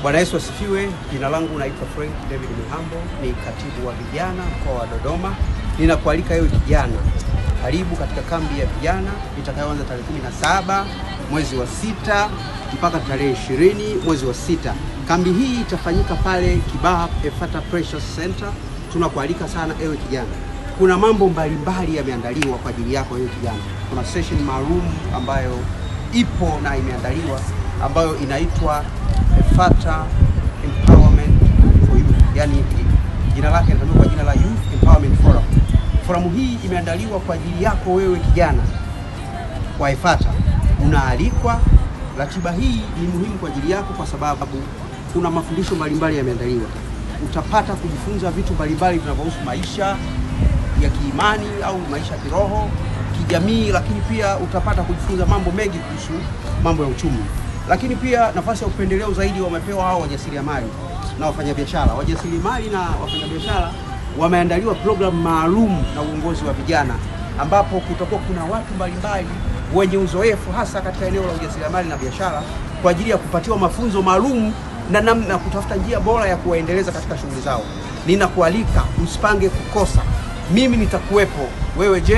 Bwana Yesu asifiwe. Jina langu naitwa Frank David Mihambo, ni katibu wa vijana mkoa wa Dodoma. Ninakualika wewe kijana, karibu katika kambi ya vijana itakayoanza tarehe 17 mwezi wa 6 mpaka tarehe 20 mwezi wa 6. Kambi hii itafanyika pale Kibaha Efata Precious Center. Tunakualika sana ewe kijana. Kuna mambo mbalimbali yameandaliwa kwa ajili yako wewe kijana. Kuna session maalum ambayo ipo na imeandaliwa ambayo inaitwa Efata Empowerment for Youth. Yani jina lake linatamkwa kwa jina la Youth Empowerment Forum. Forum hii imeandaliwa kwa ajili yako wewe kijana wa Efata. Unaalikwa. Ratiba hii ni muhimu kwa ajili yako kwa sababu kuna mafundisho mbalimbali yameandaliwa. Utapata kujifunza vitu mbalimbali vinavyohusu maisha ya kiimani au maisha ya kiroho, kijamii, lakini pia utapata kujifunza mambo mengi kuhusu mambo ya uchumi. Lakini pia nafasi ya upendeleo zaidi wamepewa hao wajasiriamali na wafanyabiashara. Wajasiriamali na wafanyabiashara wameandaliwa program maalum na uongozi wa vijana ambapo kutakuwa kuna watu mbalimbali wenye uzoefu hasa katika eneo la ujasiriamali na biashara kwa ajili ya kupatiwa mafunzo maalum na namna kutafuta njia bora ya kuwaendeleza katika shughuli zao. Ninakualika, usipange kukosa. Mimi nitakuwepo. Wewe je?